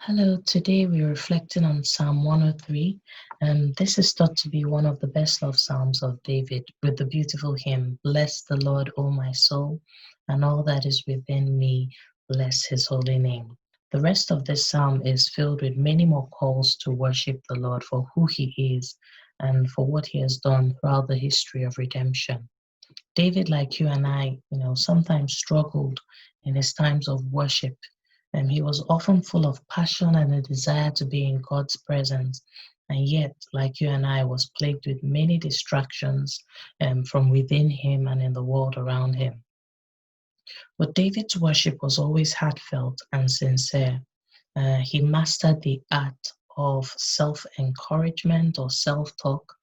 Hello, today we're reflecting on Psalm 103, and this is thought to be one of the best love psalms of David with the beautiful hymn, Bless the Lord, O my soul, and all that is within me, bless his holy name. The rest of this psalm is filled with many more calls to worship the Lord for who he is and for what he has done throughout the history of redemption. David, like you and I, sometimes struggled in his times of worship. And he was often full of passion and a desire to be in God's presence. And yet, like you and I, was plagued with many distractions from within him and in the world around him. But David's worship was always heartfelt and sincere. He mastered the art of self encouragement or self talk.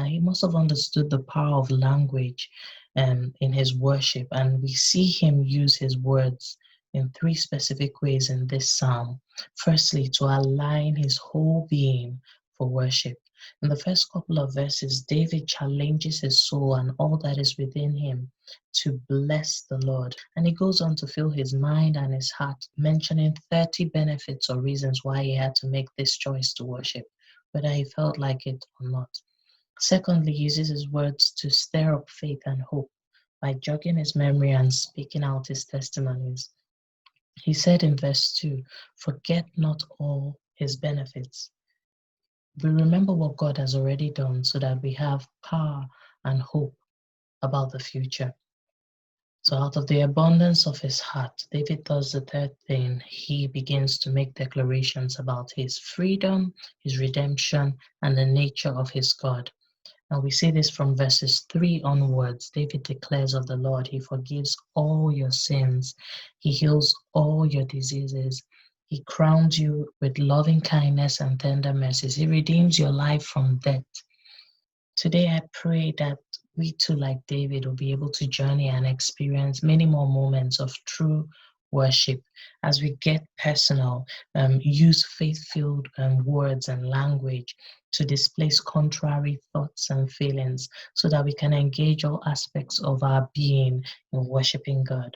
He must have understood the power of language in his worship, and we see him use his words in three specific ways in this psalm. Firstly, to align his whole being for worship. In the first couple of verses, David challenges his soul and all that is within him to bless the Lord. And he goes on to fill his mind and his heart, mentioning 30 benefits or reasons why he had to make this choice to worship, whether he felt like it or not. Secondly, he uses his words to stir up faith and hope by jogging his memory and speaking out his testimonies. He said in verse 2, forget not all his benefits. We remember what God has already done so that we have power and hope about the future. So, out of the abundance of his heart, David does the third thing. He begins to make declarations about his freedom, his redemption, and the nature of his God. And we see this from verses 3 onwards. David declares of the Lord, he forgives all your sins, he heals all your diseases, he crowns you with loving kindness and tender mercies, he redeems your life from death. Today, I pray that we too, like David, will be able to journey and experience many more moments of true worship as we get personal, use faith-filled words and language to displace contrary thoughts and feelings so that we can engage all aspects of our being in worshiping God.